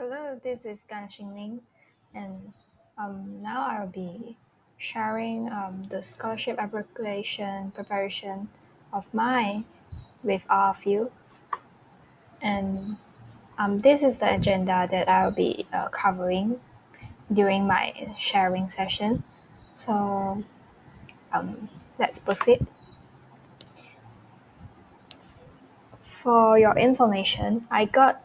Hello, this is Gan Xingling, and now I'll be sharing the scholarship application preparation of mine with all of you. And this is the agenda that I'll be covering during my sharing session. So let's proceed. For your information, I got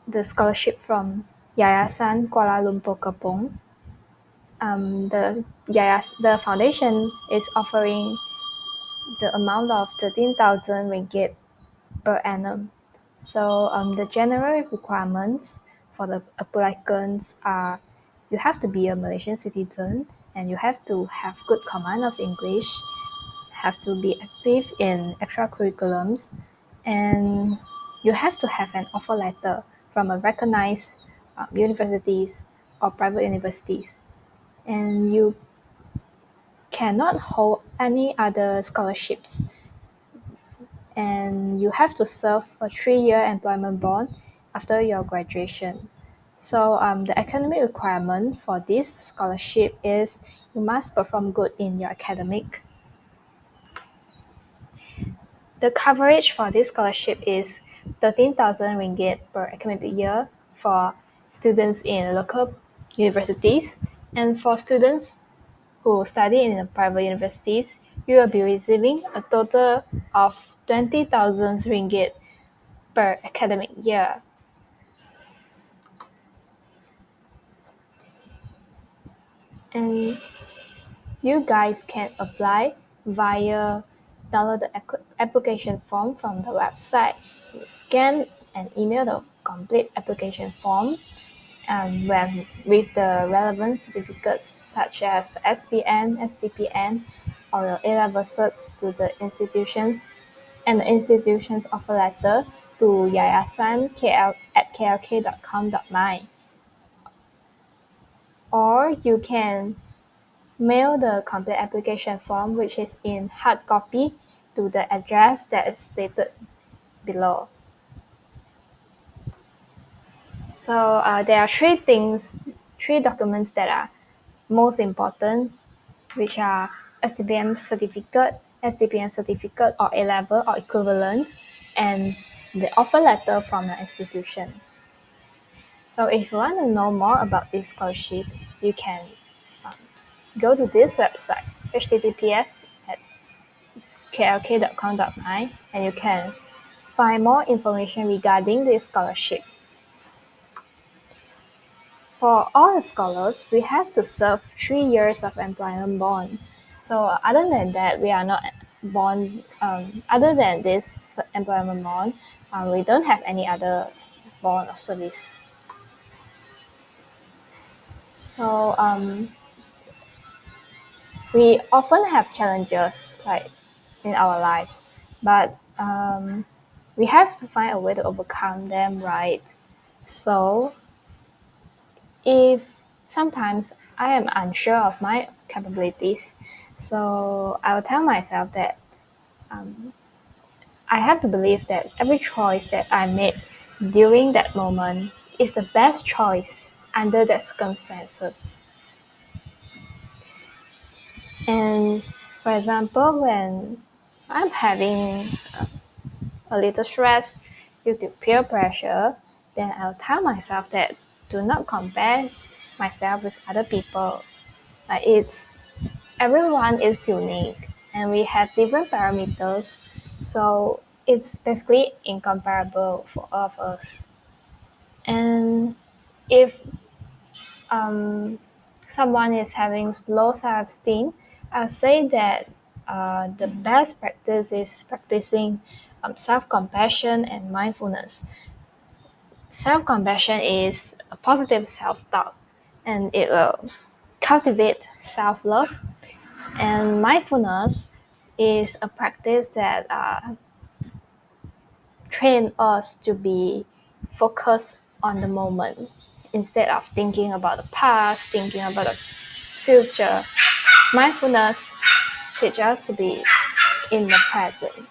the scholarship from Yayasan Kuala Lumpur Kepong. The foundation is offering the amount of 13,000 ringgit per annum. So the general requirements for the applicants are you have to be a Malaysian citizen and you have to have good command of English, have to be active in extracurriculums, and you have to have an offer letter from a recognized universities or private universities. And you cannot hold any other scholarships, and you have to serve a 3-year employment bond after your graduation. So the academic requirement for this scholarship is you must perform good in your academic. The coverage for this scholarship is 13,000 ringgit per academic year for students in local universities, and for students who study in the private universities, you will be receiving a total of 20,000 ringgit per academic year. And you guys can apply via download the application form from the website. You scan and email the complete application form with the relevant certificates such as the SPN, SPPN, or your A-level certs to the institutions, and the institutions offer letter to Yayasan at klk.com.my. Or you can mail the complete application form, which is in hard copy, to the address that is stated below. So there are three documents that are most important, which are STPM certificate or A-level or equivalent, and the offer letter from the institution. So if you want to know more about this scholarship, you can go to this website, https://klk.com.my, and you can find more information regarding this scholarship. For all the scholars, we have to serve 3 years of employment bond. So other than that, we are not bond. Other than this employment bond, we don't have any other bond or service. So we often have challenges like in our lives, but we have to find a way to overcome them, right? So if sometimes I am unsure of my capabilities, so I will tell myself that I have to believe that every choice that I made during that moment is the best choice under the circumstances. And for example, when I'm having a little stress due to peer pressure, then I'll tell myself that do not compare myself with other people. It's everyone is unique and we have different parameters, so it's basically incomparable for all of us. And if someone is having low self-esteem, I'll say that the best practice is practicing self-compassion and mindfulness. Self-compassion is a positive self-talk, and it will cultivate self-love. And mindfulness is a practice that train us to be focused on the moment instead of thinking about the past, thinking about the future. Mindfulness teaches us to be in the present.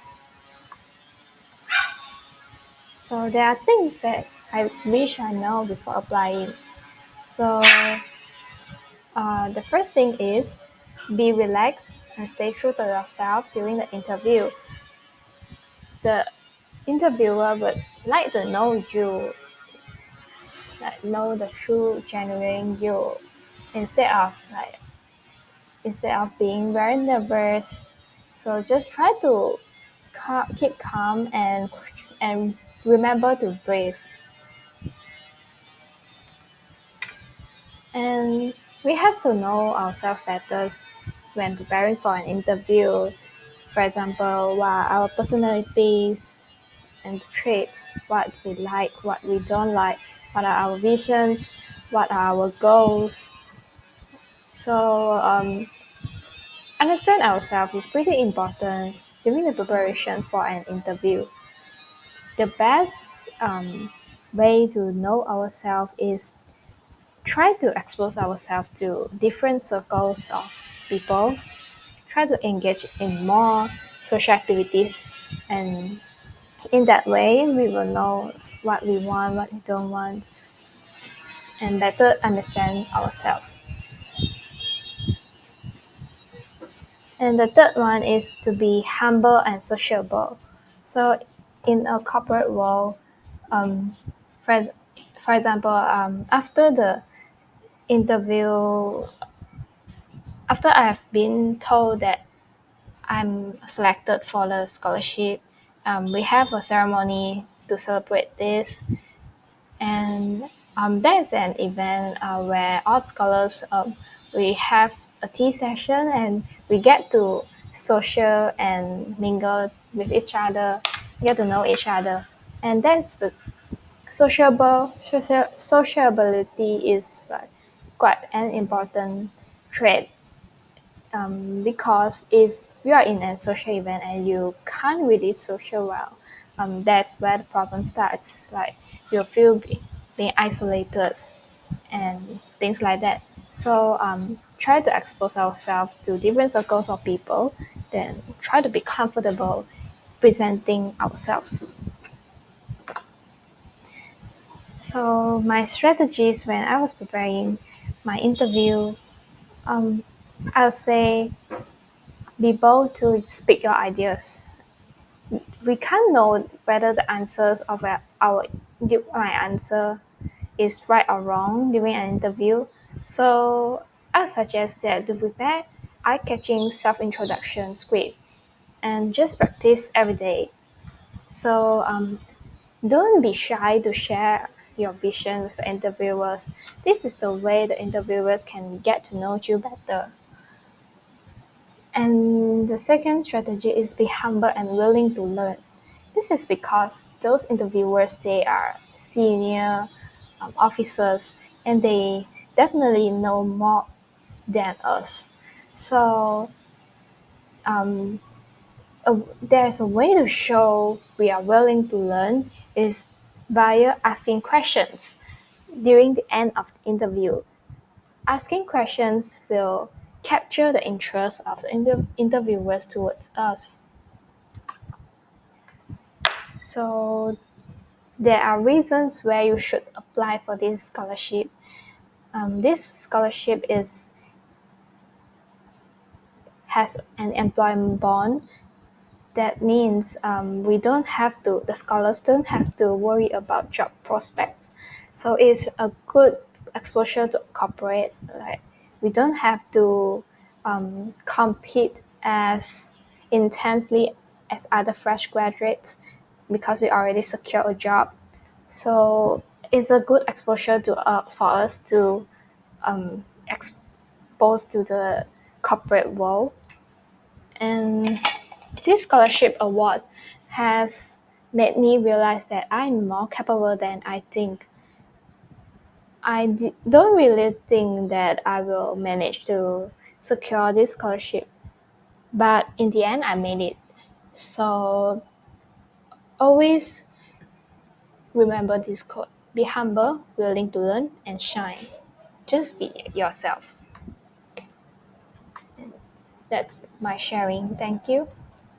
So there are things that I wish I know before applying. So the first thing is be relaxed and stay true to yourself during the interview. The interviewer would like to know you, like know the true genuine you, instead of like instead of being very nervous. So just try to keep calm and remember to breathe. And we have to know ourselves better when preparing for an interview. For example, what are our personalities and traits, what we like, what we don't like, what are our visions, what are our goals. So understand ourselves is pretty important during the preparation for an interview. The best way to know ourselves is try to expose ourselves to different circles of people, try to engage in more social activities, and in that way we will know what we want, what we don't want, and better understand ourselves. And the third one is to be humble and sociable. So in a corporate world, um, for, ex- for example, after the interview, after I have been told that I'm selected for the scholarship, we have a ceremony to celebrate this. And there's an event where all scholars we have a tea session and we get to social and mingle with each other, get to know each other, and that's the sociability is like quite an important trait because if you are in a social event and you can't really social well, that's where the problem starts. Like you feel being isolated and things like that. So try to expose ourselves to different circles of people, then try to be comfortable presenting ourselves. So my strategies when I was preparing my interview, um, I'll say be bold to speak your ideas. We can't know whether the answers of my answer is right or wrong during an interview. So I suggest that to prepare eye-catching self-introduction script and just practice every day. So don't be shy to share your vision with the interviewers. This is the way the interviewers can get to know you better. And the second strategy is be humble and willing to learn. This is because those interviewers, they are senior officers and they definitely know more than us. So um, there's a way to show we are willing to learn is via asking questions during the end of the interview. Asking questions will capture the interest of the interviewers towards us. So there are reasons where you should apply for this scholarship. This scholarship has an employment bond. That means the scholars don't have to worry about job prospects. So it's a good exposure to corporate. Like we don't have to compete as intensely as other fresh graduates because we already secure a job. So it's a good exposure for us to expose to the corporate world. And this scholarship award has made me realize that I'm more capable than I think. Don't really think that I will manage to secure this scholarship, but in the end, I made it. So always remember this quote: be humble, willing to learn, and shine. Just be yourself. That's my sharing. Thank you.